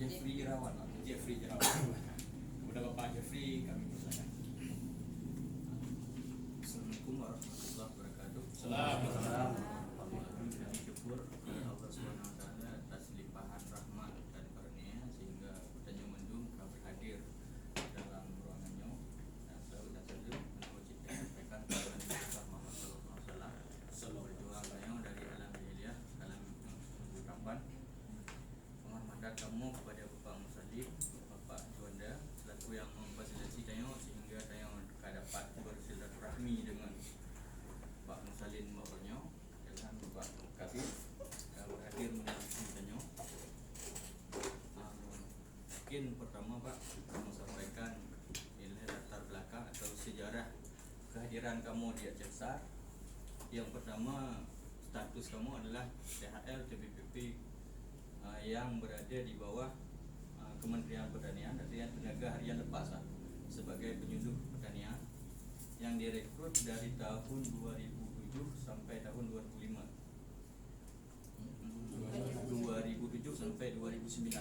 Jeffrey Irawan. Jeffrey Irawan. Kepada Bapak Jeffrey kami persilakan. Assalamualaikum warahmatullahi wabarakatuh. Assalamualaikum. Kami syukur kepada Allah Subhanahu wa taala atas limpahan rahmat dan karunia sehingga bertanya mendung kami hadir dalam ruangannya dan selalu mengucapkan sampaikan kepada Nabi Muhammad sallallahu alaihi wasallam berjuang beliau dari alam jahiliyah alam harapan. Penghormatan kamu kepada Bapak Musallim, Bapak Juanda selaku yang memfasilitasi tayo sehingga tayo dapat bersilaturahmi dengan Pak Musallim Bapak dan Bapak Kabir hadir menyaksikan tayo. Mungkin pertama Pak kamu sampaikan ini latar belakang atau sejarah kehadiran kamu di Aceh Besar. Yang pertama, status kamu adalah THL TBPP yang berada di bawah Kementerian Pertanian, artinya tenaga harian lepas sebagai penyuluh pertanian yang direkrut dari tahun 2007 sampai tahun 2005. 2007 sampai 2009.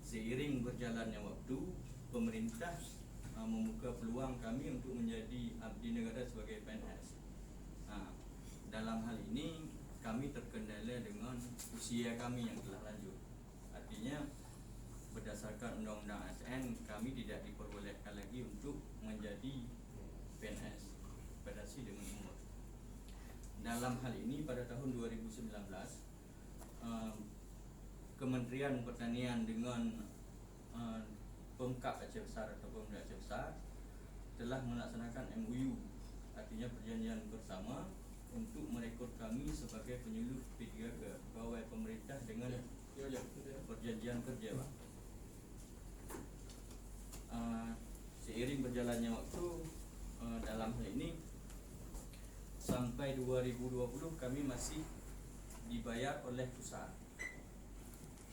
Seiring berjalannya waktu, pemerintah membuka peluang kami untuk menjadi abdi negara sebagai PNS. Dalam hal ini kami terkendala dengan usia kami yang telah lanjut. Artinya berdasarkan Undang-Undang ASN kami tidak diperbolehkan lagi untuk menjadi PNS batasi dengan umur. Dalam hal ini pada tahun 2019 Kementerian Pertanian dengan Pemkab Aceh Besar atau Pemda Aceh Besar telah melaksanakan MOU, artinya perjanjian bersama untuk merekrut kami sebagai penyuluh P3K pegawai pemerintah dengan perjanjian kerja Pak. Seiring berjalannya waktu dalam hal ini sampai 2020 kami masih dibayar oleh pusat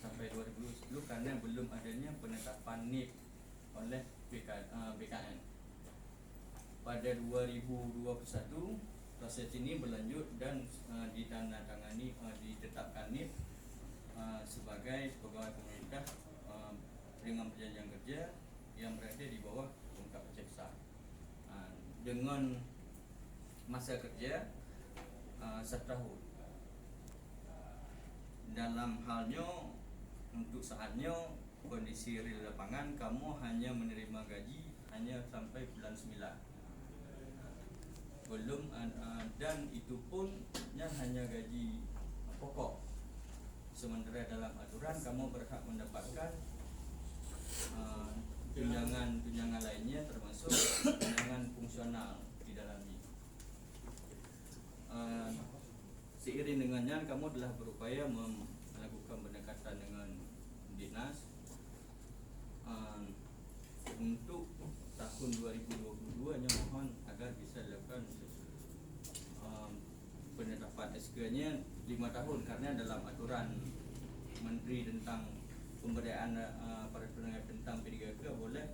sampai 2010 karena belum adanya penetapan NIP oleh BKN. Pada 2021 proses ini berlanjut dan ditandatangani ditetapkan NIP sebagai pegawai pemerintah dengan perjanjian kerja yang berada di bawah Pemkab Aceh Besar dengan masa kerja 1 tahun. Dalam halnya untuk saatnya kondisi real lapangan kamu hanya menerima gaji hanya sampai bulan 9. Belum dan itu pun hanya gaji pokok. Sementara dalam aturan kamu berhak mendapatkan tunjangan lainnya termasuk tunjangan fungsional di dalamnya. Seiring dengannya kamu telah berupaya melakukan pendekatan dengan dinas untuk tahun 2022 nya mohon agar bisa dilakukan penetapan SK-nya 5 tahun karena dalam aturan Menteri tentang pemberdayaan para tenaga tentang P3K boleh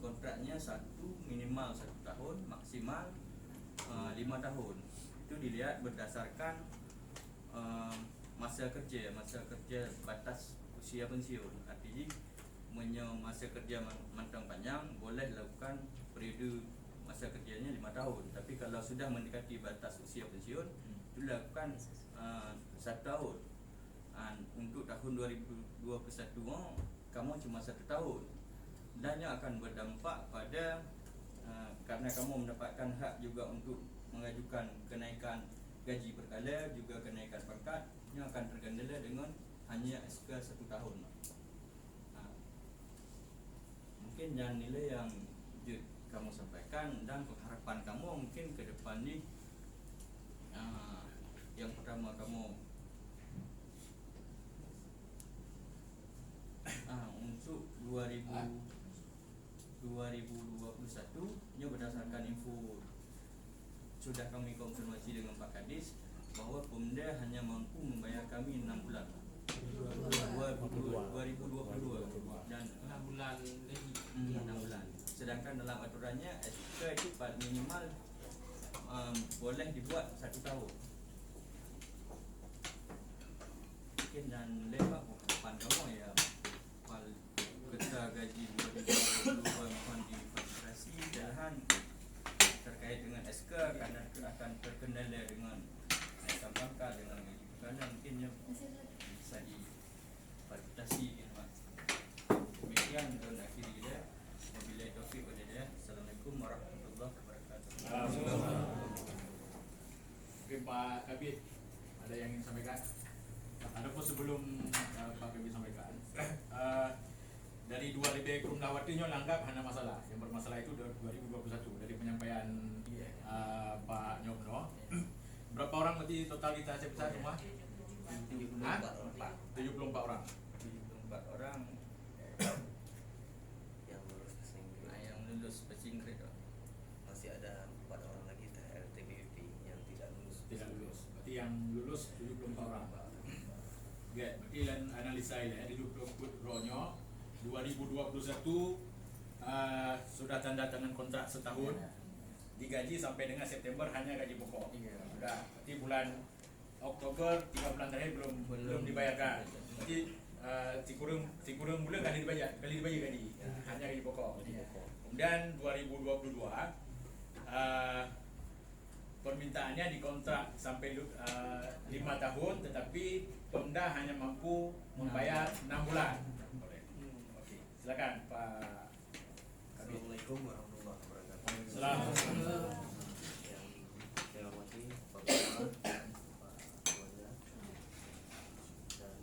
kontraknya minimal 1 tahun maksimal 5 tahun. Itu dilihat berdasarkan masa kerja batas usia pensiun. Artinya masa kerja mantang panjang boleh lakukan periode masa kerjanya 5 tahun. Tapi kalau sudah mendekati batas usia pensiun itu dilakukan 1 tahun. Untuk tahun 2021 kamu cuma 1 tahun dan yang akan berdampak pada karena kamu mendapatkan hak juga untuk mengajukan kenaikan gaji berkala juga kenaikan pangkat yang akan terkendala dengan hanya SK 1 tahun. Mungkin yang nilai yang kamu sampaikan dan harapan kamu mungkin ke depan ni yang pertama kamu untuk 2021 nya berdasarkan info sudah kami konfirmasi dengan Pak Kadis bahwa Pemda hanya mampu membayar kami 6 bulan 2022 dan 6 bulan lagi 6 bulan. Sedangkan dalam aturannya SK itu minimal boleh dibuat 1 tahun. Mungkin dan lepas harapan kamu ya kita gaji 2022 mohon dikonsentrasi dan terkait dengan SK karena akan terkendala dengan naikkan pangkat dengan gaji bulanan mungkin ya bisa difasilitasi ya Pak. Demikian dan akhiri dia. Wabillahi taufiq wal hidayah. Assalamualaikum warahmatullahi wabarakatuh. Mungkin Pak Kabit ada yang ingin sampaikan? Adapun sebelum Pak Kabit sampaikan, dari dua lebih Kurundawatinya langgap hanya masalah. Yang bermasalah itu 2021 dari penyampaian Pak Nyobno. Berapa orang berarti total kita besar semua? 74 orang. 74 orang. 74 orang yang lulus bahasa Inggris. yang lulus bahasa Inggris. Masih ada 4 orang lagi LTBP yang tidak lulus. Tidak lulus. Berarti yang lulus 74 orang. Ya, berarti lan analisa ini di 20 ronyo 2021 sudah tanda tangan kontrak setahun. Digaji sampai dengan September hanya gaji pokok. Iya. Sudah. Berarti bulan Oktober 3 bulan terakhir belum dibayarkan. Berarti cikurung bulan kali dibayar gaji. Hanya gaji pokok. Kemudian 2022 permintaannya dikontrak sampai 5 tahun, tetapi Pemda hanya mampu membayar 6 bulan. Oke, silakan Pak Kabit. Assalamualaikum warahmatullahi wabarakatuh. Selamat. Yang saya hormati Pak Kepala, Pak Keluarga, dan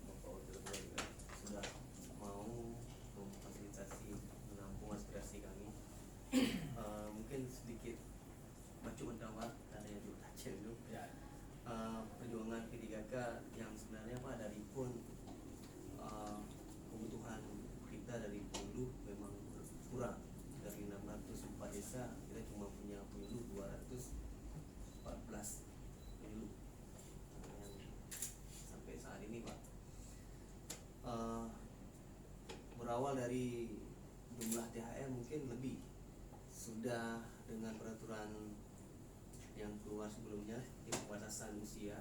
Bapak Wakil Keluarga sudah mau memfasilitasi menampung aspirasi kami. Mungkin sedikit bacaan awal ada yang dibaca dulu. Ya. Perjuangan P3K yang sebenarnya Pak dari pun kebutuhan kita dari penyuluh memang kurang. Dari 604 desa kita cuma punya penyuluh 214 penyuluh yang sampai saat ini Pak. Berawal dari jumlah THR mungkin lebih sudah dengan peraturan yang keluar sebelumnya di pembatasan usia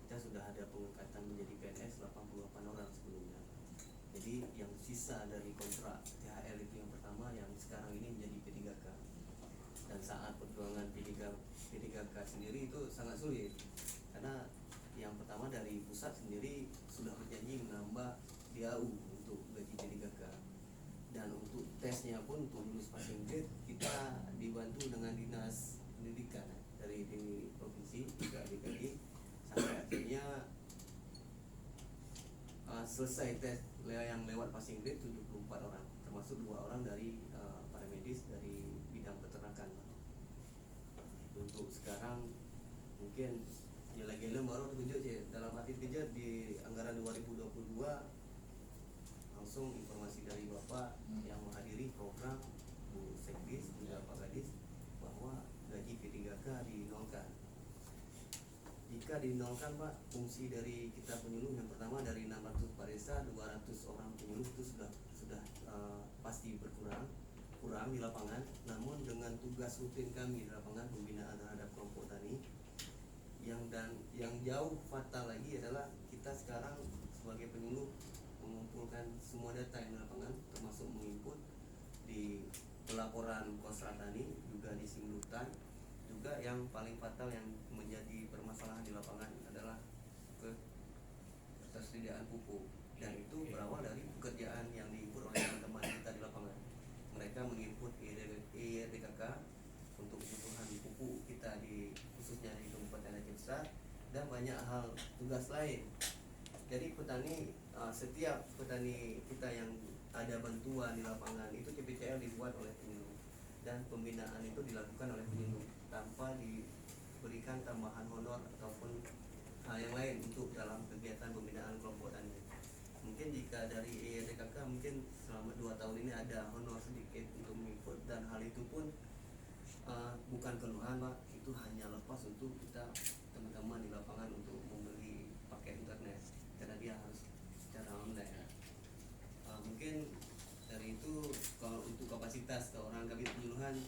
kita sudah ada pengangkatan menjadi PNS 88 orang sebelumnya. Jadi yang sisa dari kontrak THR itu yang pertama yang sekarang ini menjadi P3K. Dan saat perjuangan P3K sendiri itu sangat sulit karena yang pertama dari pusat sendiri sudah berjanji menambah DAU untuk gaji P3K. Dan untuk tesnya pun untuk lulus passing grade kita dibantu dengan dinas pendidikan dari di provinsi juga DKI sampai akhirnya selesai tes yang lewat passing grade 74 orang termasuk 2 orang dari para medis dari bidang peternakan. Untuk sekarang mungkin gila-gila baru terkejut sih dalam arti terkejut di anggaran 2022 langsung informasi dari Bapak yang menghadiri program Bu Sekdis juga Pak Gadis bahwa gaji P3K dinolkan. Jika dinolkan Pak, fungsi dari kita penyuluh yang pertama dari 604 desa 200 orang penyuluh itu sudah pasti kurang di lapangan. Namun dengan tugas rutin kami di lapangan pembinaan terhadap kelompok tani yang jauh fatal lagi adalah kita sekarang sebagai penyuluh mengumpulkan semua data yang di lapangan termasuk menginput di pelaporan kosra tani juga di simultan. Juga yang paling fatal yang menjadi permasalahan di lapangan adalah ketersediaan pupuk, dan itu berawal dari pekerjaan yang diinput oleh teman-teman kita di lapangan. Mereka menginput IRDKK untuk kebutuhan pupuk kita khususnya di Kabupaten Aceh Besar dan banyak hal tugas lain. Jadi setiap petani kita yang ada bantuan di lapangan itu CPCL dibuat oleh penyuluh dan pembinaan itu dilakukan oleh penyuluh tanpa diberikan tambahan honor ataupun hal yang lain untuk dalam kegiatan pembinaan kelompok tani. Mungkin jika dari IRDKK mungkin selama 2 tahun ini ada honor sedikit untuk menginput dan hal itu pun bukan keluhan Pak, itu hanya lepas untuk kita teman-teman di lapangan untuk membeli paket internet karena dia harus secara online. Mungkin dari itu kalau untuk kapasitas orang kabit penyuluhan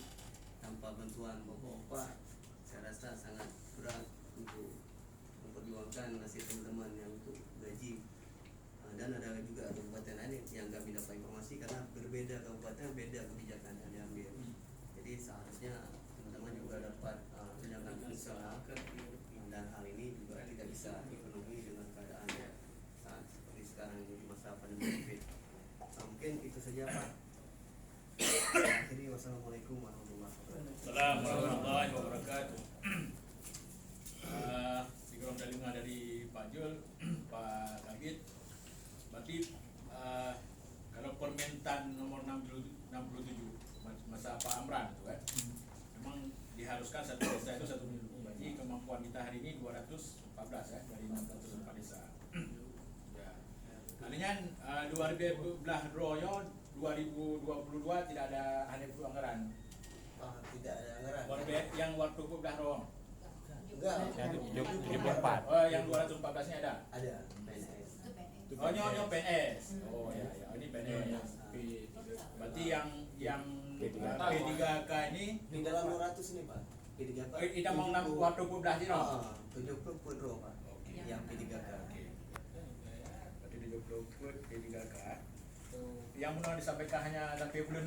tanpa bantuan bapak-bapak saya rasa sangat berat untuk memperjuangkan nasib teman-teman yang itu gaji. Dan ada juga kabupaten lain yang kami dapat informasi karena berbeda kabupaten beda kebijakan yang diambil. Jadi seharusnya teman-teman juga dapat tunjangan fungsional, dan hal ini juga tidak bisa dipenuhi dengan keadaan saat seperti sekarang ini di masa pandemi COVID. Mungkin itu saja Pak. Akhiri wassalamualaikum warahmatullahi wabarakatuh. Assalamualaikum warahmatullahi wabarakatuh. Dikira medali dari Pak Jul, Pak Kabit. Berarti kalau permintaan nomor 67 masa Pak Amran itu kan, memang diharuskan satu desa itu satu pemilu. Berarti kemampuan kita hari ini 214 ya dari 604 desa. Ya. Artinya 2022 tidak ada hanya itu anggaran. Tidak ada anggaran. Yang waktu belah roh. Enggak. Yang 74. Oh, yang 214-nya ada. Ada PNS. Oh, nyonya PNS. Oh ya, ya, ini PNS. Berarti yang P3K ini Di dalam 200 ini Pak. P3K. kita mau nang waktu belah sih roh. 70 pun roh Pak. Oke. Yang P3K. Oke. Berarti 70 put P3K. Yang mau disampaikan hanya sampai bulan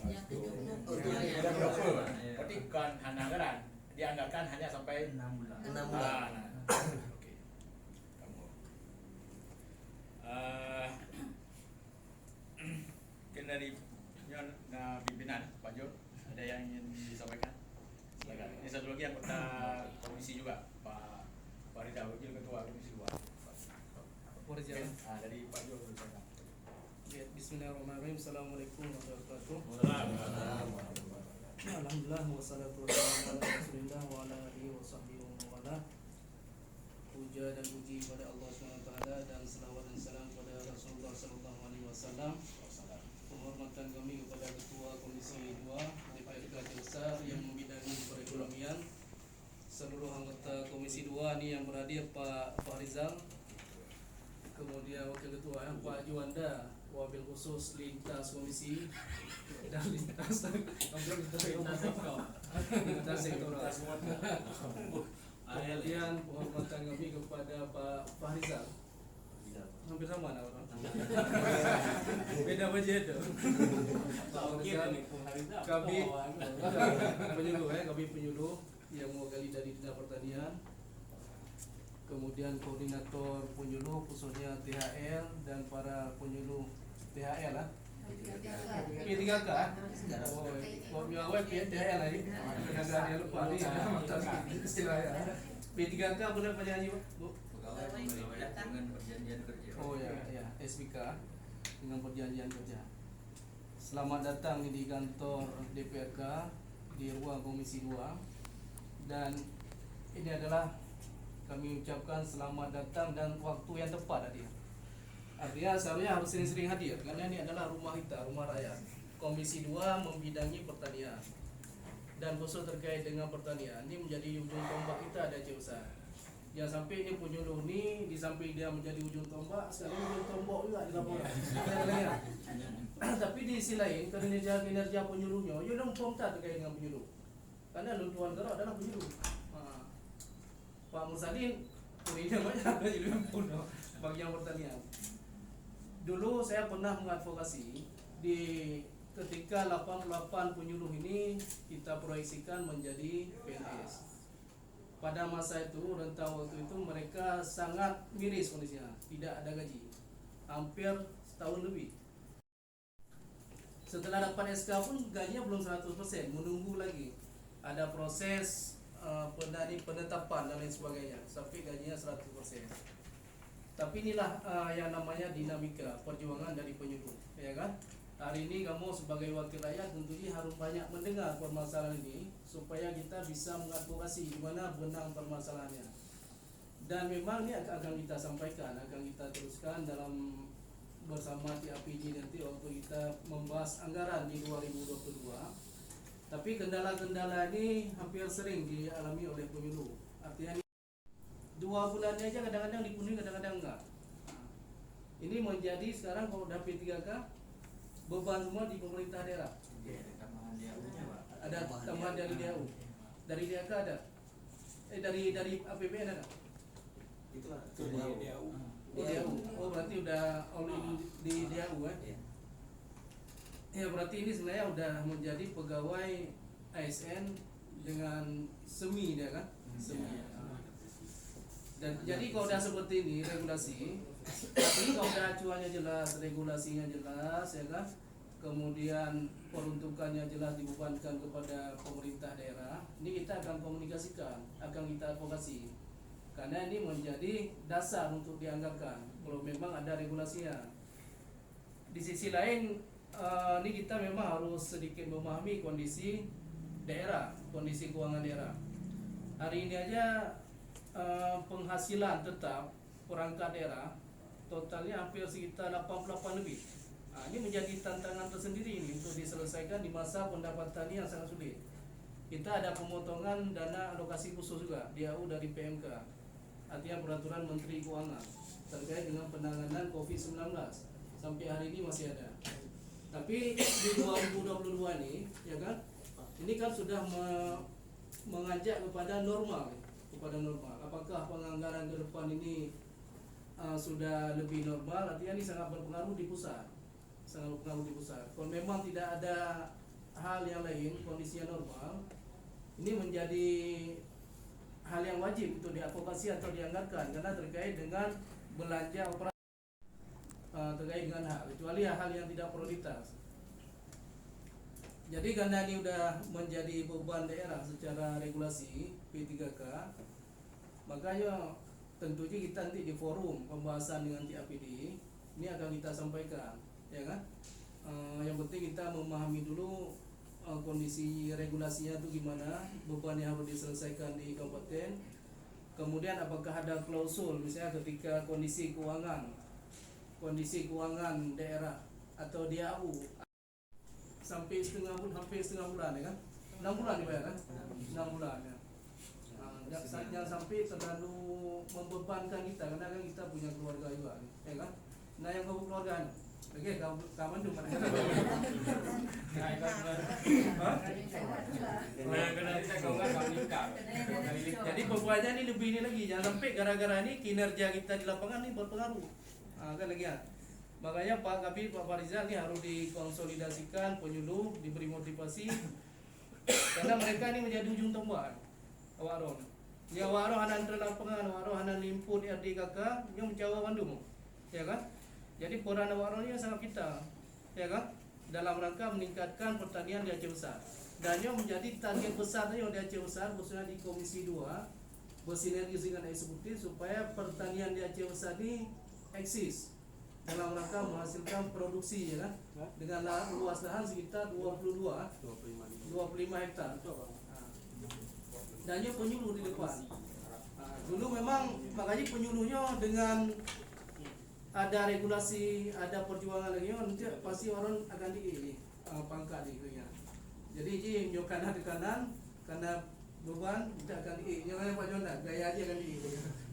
6. Yang 70. Sudah berapa? Berarti kan hanya anggaran dianggarkan hanya sampai 6 bulan. 6 bulan. Nah. Oke. Kamu. Mungkin dari pimpinan Pak Jo, ada yang ingin disampaikan? Silakan. Ini satu lagi anggota komisi juga, Pak Farida, Wakil Ketua Komisi 2. Warja. Dari Pak Jo silakan. Ya, bismillahirrahmanirrahim. Assalamualaikum warahmatullahi Assalamualaikum. Alhamdulillah wassalatu wassalamu ala Rasulillah wa ala alihi wa sahbihi wa wala. Puja dan puji kepada Allah SWT dan selawat dan salam kepada Rasulullah SAW. Penghormatan kami kepada Ketua Komisi 2 DPRD Besar yang membidangi perekonomian, seluruh anggota Komisi 2 ini yang berhadir, Pak Rizal, kemudian Wakil Ketua Pak Juanda, wabil khusus lintas komisi dan lintas sektoral. Kemudian penghormatan kami kepada Pak Fahrizal. Hampir sama lah orang. Beda aja itu. Kami penyuluh kami penyuluh yang mewakili dari Dinas Pertanian. Kemudian koordinator penyuluh khususnya THL dan para penyuluh THL lah. P3K. Oh, yang awal THL lagi. Tenaga dia lupa ni istilahnya. P3K benar penyanyi Bu? Pegawai dengan perjanjian kerja. Oh ya, ya, SPK dengan perjanjian kerja. Selamat datang di kantor DPRK di ruang Komisi 2. Dan ini adalah kami ucapkan selamat datang dan waktu yang tepat hadir. Artinya seharusnya harus sering-sering hadir karena ini adalah rumah kita, rumah rakyat. Komisi 2 membidangi pertanian dan khusus terkait dengan pertanian. Ini menjadi ujung tombak kita ada Ceusa. Jangan sampai ini penyuluh ni di samping dia menjadi ujung tombak, sekarang ujung tombak juga di laporan. Tapi di sisi lain kinerja penyuluhnya, you don't tak terkait dengan penyuluh. Karena Luntuan Gerak adalah penyuluh. Pak Mursalin kurinya banyak jadi pun bagian pertanian. Dulu saya pernah mengadvokasi di ketika 88 penyuluh ini kita proyeksikan menjadi PNS. Pada masa itu, rentang waktu itu mereka sangat miris kondisinya, tidak ada gaji, hampir setahun lebih. Setelah dapat SK pun gajinya belum 100%, menunggu lagi. Ada proses penetapan dan lain sebagainya, sampai gajinya 100%. Tapi inilah yang namanya dinamika perjuangan dari penyuluh, ya kan? Hari ini kamu sebagai wakil rakyat tentunya harus banyak mendengar permasalahan ini supaya kita bisa mengadvokasi di mana benang permasalahannya. Dan memang ini akan kita sampaikan, akan kita teruskan dalam bersama TAPJ nanti waktu kita membahas anggaran di 2022. Tapi kendala-kendala ini hampir sering dialami oleh penyuluh. Artinya 2 bulannya aja kadang-kadang dipenuhi, kadang-kadang enggak. Ini menjadi sekarang kalau udah P3K beban semua di pemerintah daerah. Ada tambahan DAU-nya, Pak. Ada tambahan dari DAU. Dari DAK ada. Dari APBN ada. Itulah Dari DAU. DAU. Oh DAU. Oh berarti udah di DAU kan? Ya. Ya berarti ini sebenarnya udah menjadi pegawai ASN dengan semi dia kan? Semi. Dan jadi kalau udah seperti ini regulasi, tapi kalau udah acuannya jelas, regulasinya jelas, ya kan? Kemudian peruntukannya jelas dibebankan kepada pemerintah daerah, ini kita akan komunikasikan, akan kita advokasi, karena ini menjadi dasar untuk dianggarkan kalau memang ada regulasinya. Di sisi lain, ini kita memang harus sedikit memahami kondisi daerah, kondisi keuangan daerah. Hari ini aja penghasilan tetap perangkat daerah totalnya hampir sekitar 88 lebih. Ini menjadi tantangan tersendiri ini untuk diselesaikan di masa pendapatan yang sangat sulit. Kita ada pemotongan dana alokasi khusus juga DAU dari PMK, artinya peraturan Menteri Keuangan terkait dengan penanganan COVID-19 sampai hari ini masih ada. Tapi di 2022 ini, ya kan, ini kan sudah mengajak kepada normal. Apakah penganggaran ke depan ini sudah lebih normal? Artinya ini sangat berpengaruh di pusat. Kalau memang tidak ada hal yang lain, kondisinya normal, ini menjadi hal yang wajib untuk diadvokasi atau dianggarkan karena terkait dengan belanja operasi, terkait dengan hal, kecuali hal yang tidak prioritas. Jadi karena ini sudah menjadi beban daerah secara regulasi P3K, makanya tentunya kita nanti di forum pembahasan dengan TAPD ini akan kita sampaikan, ya kan? Yang penting kita memahami dulu kondisi regulasinya itu gimana, beban yang harus diselesaikan di kabupaten. Kemudian apakah ada klausul misalnya ketika kondisi keuangan daerah atau DAU sampai hampir setengah bulan, ya kan? 6 bulan dibayar kan? 6 bulan ya. Jangan sampai terlalu membebankan kita karena kan kita punya keluarga juga, ya kan? Nah yang keluarga, oke, kawan tuh mana? Jadi bebannya ini lebih ini lagi, jangan sampai gara-gara ini kinerja kita di lapangan ini berpengaruh, kan lagi ya. Makanya Pak Kabid, Pak Farizal ini harus dikonsolidasikan, penyuluh, diberi motivasi, karena mereka ini menjadi ujung tombak. Waron, ya waron hanan lapangan, waron hanan limput RDKK, yang mencawa Bandung, ya kan? Jadi peran waronnya sangat vital, ya kan? Dalam rangka meningkatkan pertanian di Aceh Besar. Dan yang menjadi target besarnya yang di Aceh Besar, khususnya di Komisi 2, bersinergi dengan eksekutif supaya pertanian di Aceh Besar ini eksis dalam rangka menghasilkan produksi, ya kan? Dengan luas lahan sekitar 25 hektar. Dan yang penyuluh di depan. Dulu memang makanya penyuluhnya dengan ada regulasi, ada perjuangan lagi, nanti pasti orang akan pangkat ya. Jadi ini kanan ke kanan karena beban kita akan jangan Pak Jonda gaya aja kan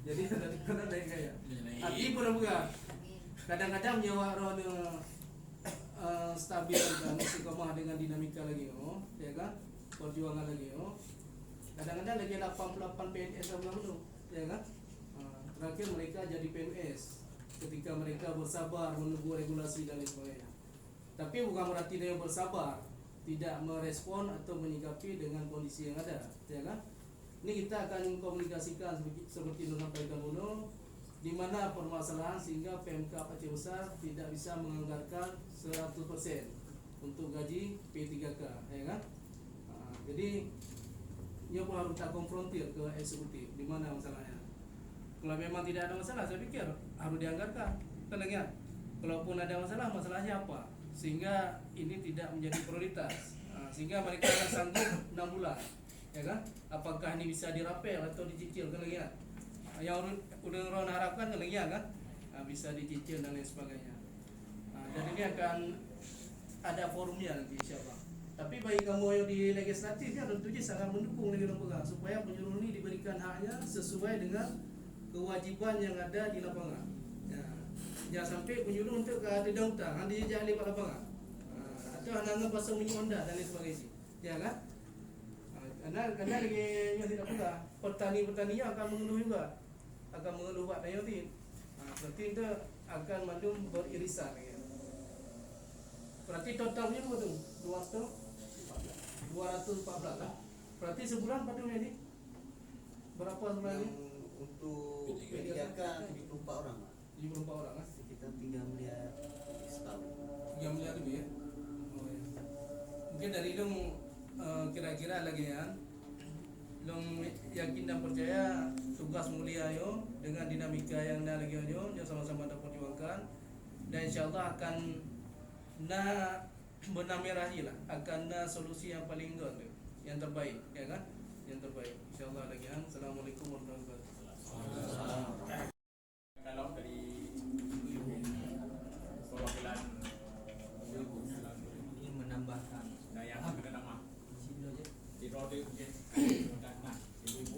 jadi dari kanan dari gaya. Hati pura-pura. Kadang-kadang nyawa orang stabil dan istiqomah dengan dinamika lagi, ya kan? Perjuangan lagi, kadang-kadang lagi 88 PNS dulu, ya kan? Terakhir mereka jadi PNS ketika mereka bersabar menunggu regulasi dan lain sebagainya. Tapi bukan berarti dia bersabar tidak merespon atau menyikapi dengan kondisi yang ada, ya kan? Ini kita akan komunikasikan seperti disampaikan dulu, di mana permasalahan sehingga PMK Aceh Besar tidak bisa menganggarkan 100% untuk gaji P3K, ya kan? Jadi ia pun harus kita konfrontir ke eksekutif di mana masalahnya. Kalau memang tidak ada masalah, saya pikir harus dianggarkan, kan lagi ya? Kalaupun ada masalah, masalahnya apa? Sehingga ini tidak menjadi prioritas, sehingga mereka akan sanggup 6 bulan, ya kan? Apakah ini bisa dirapel atau dicicil, kan lagi ya? Yang udah orang harapkan kan lagi ya kan? Bisa dicicil dan lain sebagainya. Dan ini akan ada forumnya nanti insyaallah. Tapi bagi kamu yang di legislatif ya tentunya sangat mendukung negara pegang supaya penyuluh ini diberikan haknya sesuai dengan kewajiban yang ada di lapangan. Ya. Jangan sampai penyuluh untuk ada hutang, ada jangan lewat lapangan. Atau hanya pasang minyak Honda dan lain sebagainya. Ya kan? Karena lagi yang tidak pula petani-petaninya akan mengeluh juga, akan mengeluh Pak Dayoti. Berarti itu akan mandum beririsan ya. Berarti totalnya betul 214 kan? Berarti sebulan Pak Dum ini berapa sebulan Yang ini? untuk P3K 74 orang Pak. 74 orang kan? Sekitar 3 miliar setahun. 3 miliar lebih ya. Oh, ya. Mungkin dari dong kira-kira lagi ya. Dong yakin dan percaya tugas mulia yo dengan dinamika yang lagi yo yang sama-sama dapat perjuangkan, dan insyaallah akan benang merahi lah, akan solusi yang paling good, yang terbaik ya kan, yang terbaik insyaallah lagi ya. Assalamualaikum warahmatullahi wabarakatuh. Kalau dari perwakilan Ini menambahkan nah yang ada nama di rode mungkin nah ibu-ibu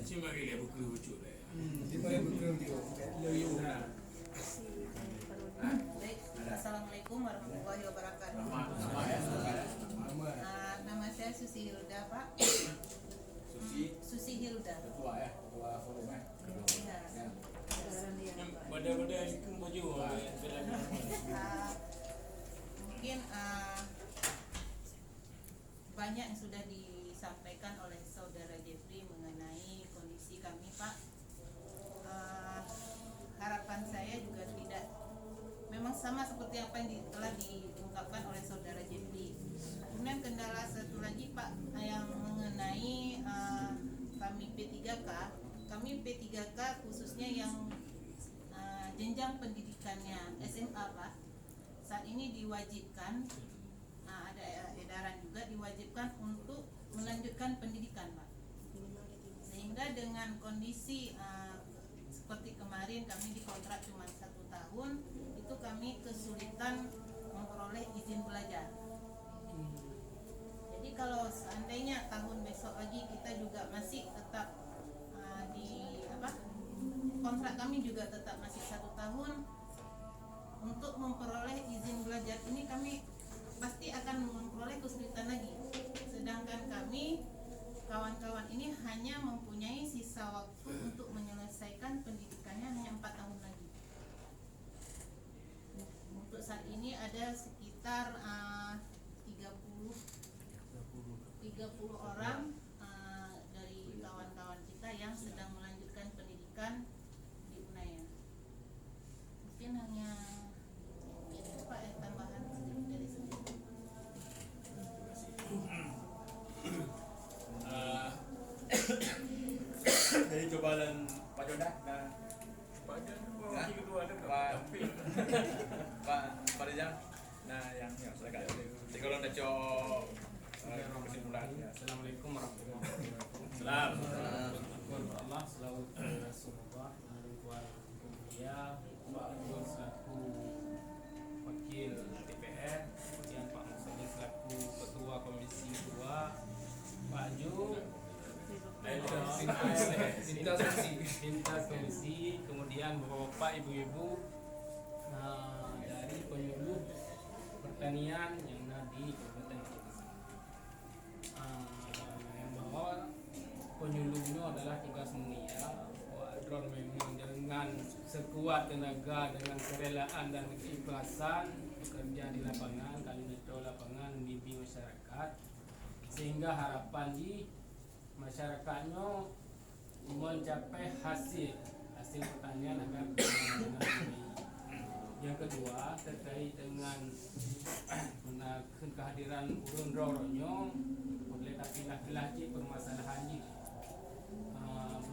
Cuma dia buku lucu lah. Baik, Assalamualaikum warahmatullahi wabarakatuh. nama ya Nama saya Susi Hilda, Pak. Susi Hilda. ketua ya ketua forum ya. Ya. Benda-benda itu baju Mungkin banyak yang sudah disampaikan oleh saudara Jeffrey mengenai kondisi kami, Pak. Harapan saya juga tidak, memang sama seperti apa yang telah diungkapkan oleh saudara Jeffrey. Kemudian kendala satu lagi, Pak, yang mengenai kami P3K. Kami P3K khususnya yang jenjang pendidikannya SMA, Pak, saat ini diwajibkan, ada edaran juga diwajibkan untuk melanjutkan pendidikan, Pak. Sehingga dengan kondisi seperti kemarin kami dikontrak cuma 1 tahun, itu kami kesulitan memperoleh izin belajar. Jadi kalau seandainya tahun besok lagi kita juga masih tetap kontrak kami juga tetap masih 1 tahun, untuk memperoleh izin belajar ini kami pasti akan memperoleh kesulitan lagi. Sedangkan kami kawan-kawan ini hanya mempunyai sisa waktu untuk menyelesaikan pendidikannya hanya 4 tahun lagi. Untuk saat ini ada sekitar 30 orang dari kawan-kawan kita yang sedang melanjutkan pendidikan di UNAYA. Mungkin hanya itu, Pak, tambahan sedikit dari saya. Jadi coba dan Pak Jodan dan Lagi kedua ada Pak tapi Pak Rizal. Nah yang silakan. Jadi kalau nak kesimpulan ya. Assalamualaikum warahmatullahi wabarakatuh. Salam. Allah selalu Rasulullah Tuan Mulia Pak Jul selaku wakil DPR, kemudian Pak Musadi selaku ketua komisi 2, Pak Jul lintas komisi, kemudian bapak ibu-ibu dari penyuluh pertanian yang ada di Kabupaten Kepulauan. Yang bahwa penyuluhnya adalah tugas mulia. Wadron memang dengan sekuat tenaga, dengan kerelaan dan keikhlasan bekerja di lapangan, kali metro lapangan membimbing masyarakat, sehingga harapan di masyarakatnya mencapai hasil pertanian agar dengan baik. Yang kedua terkait dengan kehadiran urun roronyo oleh laki-laki permasalahannya,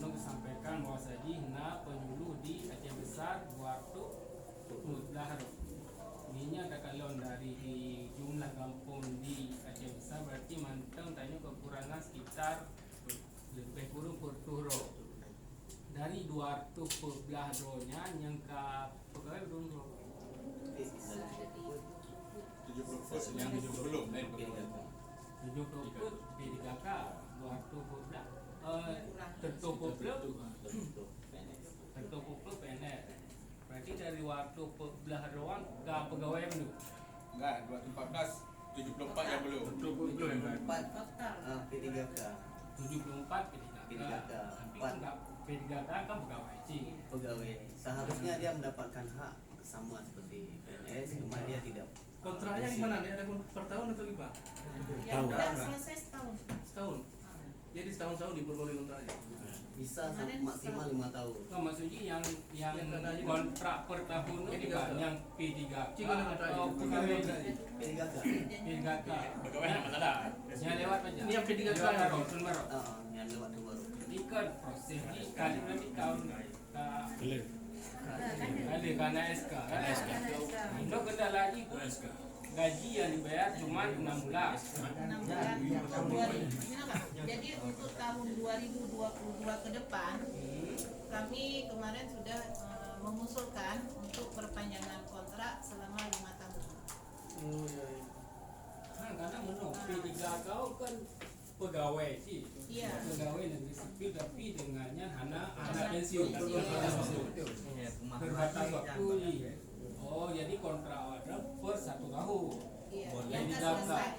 belum disampaikan bahwa saja penyuluh di Aceh Besar waktu mudah minyak kalau dari jumlah kampung di Aceh Besar berarti manteng tanya kekurangan sekitar lebih kurang perturo dari 200 belah ronya yang ke pegawai belum ro 70 yang 70 belum lain belum. 70 di kakak 200 belah tertutup PNS berarti dari waktu belah roan ke pegawai belum Enggak 214 74 yang belum. betul yang 4 P3K 74 ketika P3K tapi 4 enggak P3K kan pegawai Ci. pegawai seharusnya dia mendapatkan hak sama seperti PNS, cuma dia tidak. Kontraknya gimana nih? Ada kontrak per tahun atau gimana? Yang udah selesai setahun. Setahun. Jadi setahun-tahun diperboleh kontraknya. Bisa Kemarin maksimal 5 tahun. Oh, maksudnya yang Yang kena juga. kontrak per tahun itu P3K. bukan yang P3K Cik, mana kontrak atau itu? pegawai P3K. P3K. Pegawai nak masalah. Yang lewat aja. Ini yang P3K Lewat sekarang. baru, turun baru. Yang lewat dulu baru. Jadi kan proses ini kali berarti tahun Clear. ada karena SK kan SK. Untuk kendala lagi itu gaji yang dibayar cuma 6 bulan. 6 bulan untuk 2000. Ini apa? Jadi untuk tahun 2022 ke depan kami kemarin sudah mengusulkan untuk perpanjangan kontrak selama 5 tahun. Oh iya. Iya. Nah, karena menurut P3 kau kan pegawai sih. Iya. Pegawai negeri sipil tapi dengannya anak pensiun. Pensiun. Iya, Terbatas waktu. Oh, jadi kontrak ada per 1 tahun. Iya. Boleh Yang didaftar. selesai.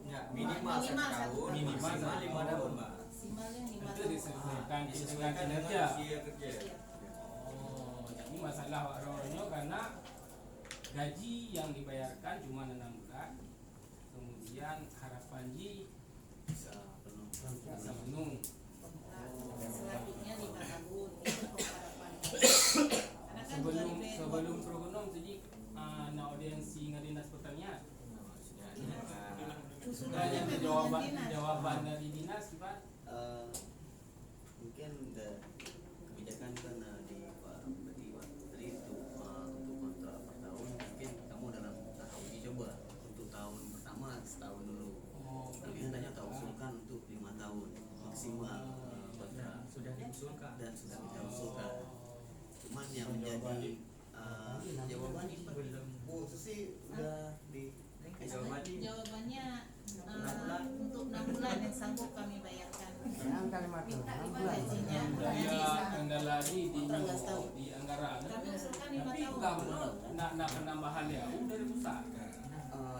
Ya, Minimal minimal 1 tahun, Minimal maksimal 5 tahun, Mbak. Maksimalnya 5 Itu tahun. disesuaikan dengan Disesuaikan dengan kinerja. usia kerja. Iya. Oh, jadi masalah Pak Roronyo karena gaji yang dibayarkan cuma 6 bulan. Kemudian harapan Ji Bisa penuh. bisa penuh. Kontrak selanjutnya 5 tahun. Itu harapannya. Karena kan Sebelum 2020 program jadi na audiensi dengan dinas pertanian. Sudah ada, Sudah ada jawaban dari dinas Pak. Mungkin kebijakan kan di Pak Bupati Pak Menteri untuk kontrak per tahun, mungkin kamu dalam tahap uji coba untuk tahun pertama setahun dulu. Oh, Tapi hendaknya tak usulkan untuk 5 tahun maksimal kontrak sudah diusulkan. dan sudah kita usulkan. Cuman yang menjadi jawaban Belum. Bu Susi udah di jawabannya untuk 6 bulan yang sanggup kami bayarkan. Gajinya. Jadi kendala di kontrak nggak setahun. di anggaran. Kami usulkan 5 Tapi tahun. enggak benar nak penambahan ya dari pusat.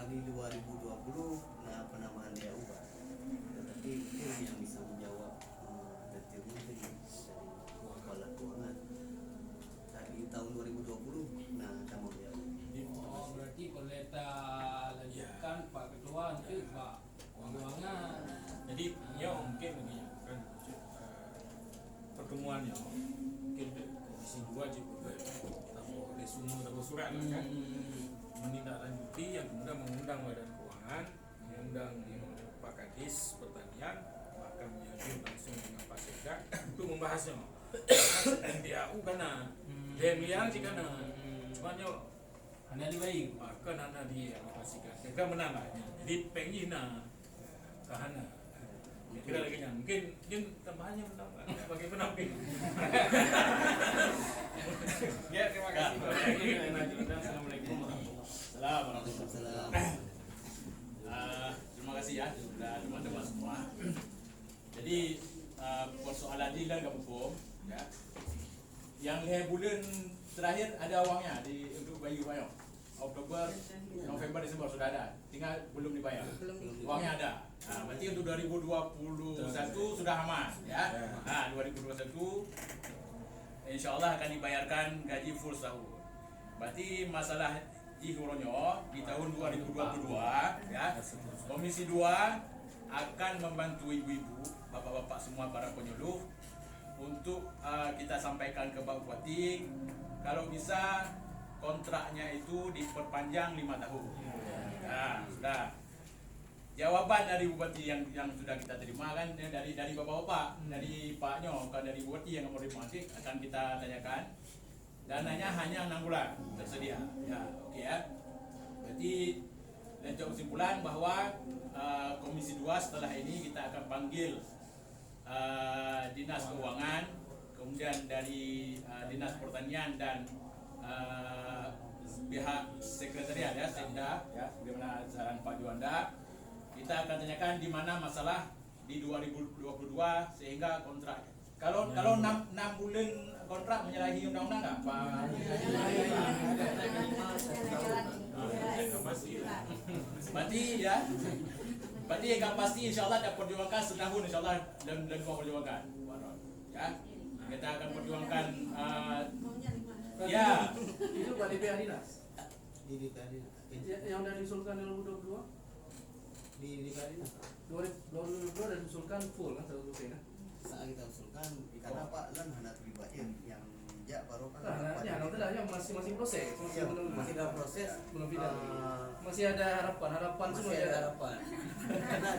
di 2020 penambahan DAU Pak. Tetapi itu yang bisa menjawab detailnya dari kepala keuangan. Tadi tahun 2020 kamu DAU. Oh, berarti kalau kita lanjutkan Pak Ketua nanti Pak Keuangan. Jadi ya mungkin begini kan pertemuannya mungkin komisi 2 juga atau surat kan menindaklanjuti yang kemudian mengundang Badan Keuangan, mengundang Pak Kadis Pertanian, bahkan menjadi langsung dengan Pak Sekda untuk membahasnya. Dan DAU karena dia melihat sih karena cumanya Anda dibaik. bahkan anak dia pastikan Sekda menang lah. Jadi pengen kahana. Kira lagi mungkin tambahannya menang sebagai penamping. Ya, terima kasih. Assalamualaikum warahmatullahi Waalaikumsalam. Terima kasih ya sudah teman-teman semua. Jadi persoalan di dalam hukum ya. Yang 5 bulan terakhar ada uangnya untuk bayi bayar. Oktober, November, Desember sudah ada. Tinggal belum dibayar. Uangnya ada. Berarti untuk 2021 sudah aman ya. 2021 insyaallah akan dibayarkan gaji full setahun. Berarti masalah Jihuronyo di tahun 2022 ya. Komisi 2 akan membantu ibu-ibu, bapak-bapak semua para penyuluh untuk kita sampaikan ke Pak Bupati kalau bisa kontraknya itu diperpanjang 5 tahun. Nah, sudah. Jawaban dari Bupati yang sudah kita terima kan dari bapak-bapak, dari Paknya, bukan dari Bupati yang mau nanti akan kita tanyakan. Dananya hanya 6 bulan tersedia. Ya, oke ya. Berarti dan kesimpulan bahwa Komisi 2 setelah ini kita akan panggil Dinas Keuangan, kemudian dari Dinas Pertanian dan pihak sekretariat ya, Sekda ya, bagaimana saran Pak Juanda. Kita akan tanyakan di mana masalah di 2022 sehingga kontrak. Kalau 6 bulan kontrak menyalahi undang-undang enggak, Pak? Berarti ya. Berarti yang pasti insyaallah dapat perjuangkan setahun insyaallah dan kau perjuangkan. Ya, kita akan perjuangkan ya. Itu Pak DPR Dinas. Di DPR Yang udah diusulkan 2022 di DPR 2022 udah diusulkan full kan 100% kan? saat kita usulkan karena Pak Lan hendak terlibat yang jak baru kan Nah, ya, tidak masih proses, masih Iya, menunggu. masih dalam proses Belum final. Masih ada harapan semua masih ya. ada harapan karena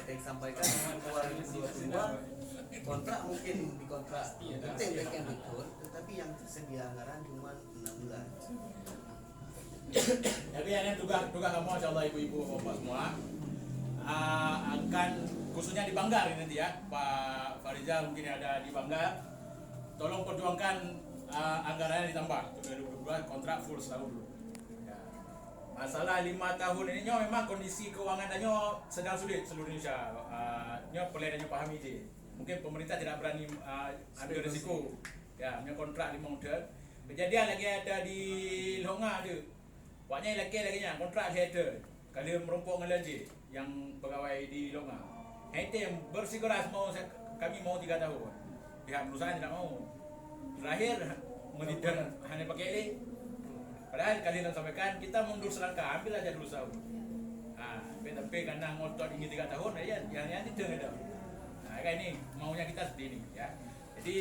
yang sampaikan 2022 kontrak mungkin dikontrak penting yang betul tetapi yang tersedia anggaran cuma 6 bulan. Jadi ini tugas kamu insyaallah ibu-ibu bapak semua akan khususnya di Banggar ini nanti ya, Pak Farizal mungkin ada di Banggar. Tolong perjuangkan anggarannya ditambah untuk 2022 kontrak full setahun dulu. Ya. Masalah 5 tahun ini memang kondisi keuangan sedang sulit seluruh Indonesia. Perlu adanya pahami je. Mungkin pemerintah tidak berani ambil risiko. Ya, punya kontrak 5 tahun. Kejadian lagi ada di Longa ada. Waknya lagi nya kontrak header. Kali merompok dengan lagi yang pegawai di Longa. Itu yang bersikeras kami mau 3 tahun. Pihak perusahaan tidak mau. Terakhir monitor hanya pakai ini. Padahal kalian sampaikan kita mundur selangkah, ambil aja dulu setahun. Tapi karena ngotot ini 3 tahun, ya yang itu ada. Kayak ini maunya kita seperti ini ya. Jadi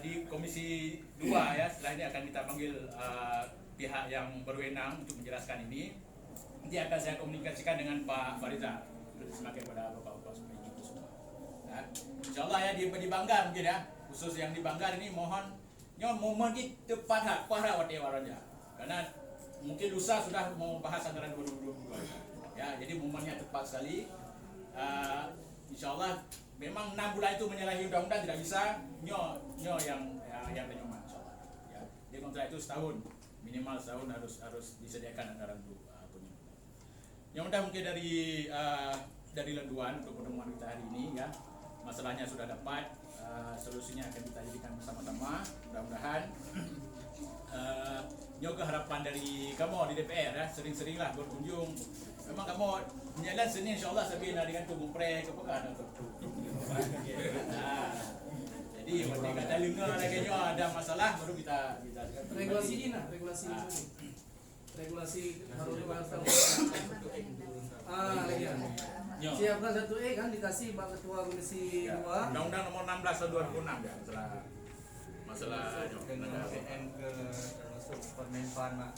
di Komisi 2 ya, setelah ini akan kita panggil pihak yang berwenang untuk menjelaskan ini. Nanti akan saya komunikasikan dengan Pak Farizal untuk semakin pada bapak-bapak seperti itu semua. Ya. InsyaAllah ya di Banggar mungkin ya, khusus yang di Banggar ini mohon kita tepat wati waranya. Karena mungkin lusa sudah mau bahas anggaran 2022. Ya, jadi momennya tepat sekali. InsyaAllah memang 6 bulan itu menyalahi undang-undang tidak bisa yang penyuman insyaallah. Ya. Jadi kontrak itu setahun, minimal setahun harus disediakan anggaran untuk penyuman. Yang mudah mungkin dari lenduan untuk pertemuan kita hari ini ya. Masalahnya sudah dapat, solusinya akan kita jadikan bersama-sama. Mudah-mudahan juga harapan dari kamu di DPR ya, sering-seringlah berkunjung. Memang kamu menjalan Senin insyaallah sambil dengan tubuh pre ke pekan atau jadi ketika kata dengar lagi ada masalah baru kita Regulasi ini regulasi baru dibahas tahu. Iya. Siapkan 1E kan dikasih Pak Ketua Komisi 2. Undang-Undang Nomor 16 Tahun 2006 ya masalah dengan PN ke termasuk Permenpan Mak.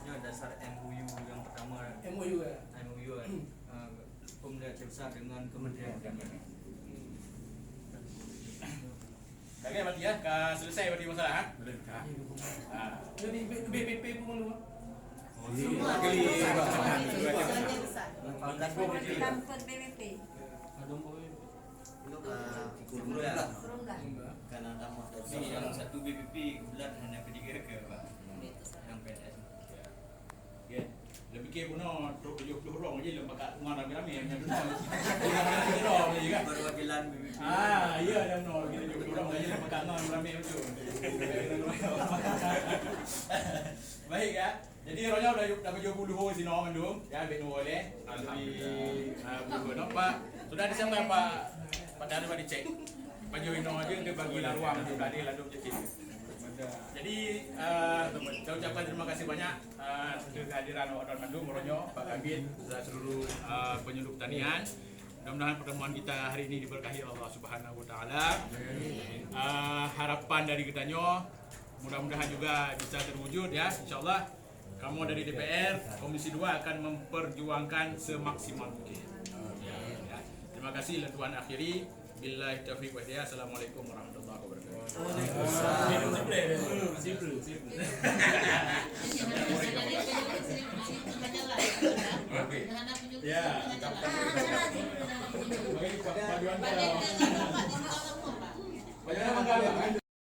Ini dasar MOU yang pertama. MOU ya. MOU kan. Pemerintah besar dengan Kementerian Agama. Oke, berarti ya, selesai berarti masalah ha? Jadi BPP pun dulu. Semua kali, sebagai besar. Bukan BPP. Kurung lah Kurung lah. karena kamu Ini yang satu BPP kebetulan hanya ketiga ke Pak. Yang PNS. Ya. Lebih ke puno 70 orang aja lembaga rumah rame-rame yang benar. Orang aja kan. Perwakilan BPP. Iya ada benar kita 70 orang aja lembaga rame betul. Baik ya. Jadi rohnya udah 70 sini orang mendung ya beno boleh. Alhamdulillah. Pak, sudah disiapkan Pak Danu dicek. Pak Joino aja dia bagilah ruang di tadi lalu jadi. Jadi saya ucapkan terima kasih banyak kehadiran Orang Bandung, Moronyo, Pak Kabit, dan seluruh penyuluh pertanian. Mudah-mudahan pertemuan kita hari ini diberkahi Allah Subhanahu Wa Taala. Harapan dari kitanya mudah-mudahan juga bisa terwujud ya. Insyaallah kamu dari DPR Komisi 2 akan memperjuangkan semaksimal mungkin. Ya. Terima kasih lentuan akhiri. Billahi taufiq wa hidayah. Assalamualaikum warahmatullahi wabarakatuh. Ya, Bagaimana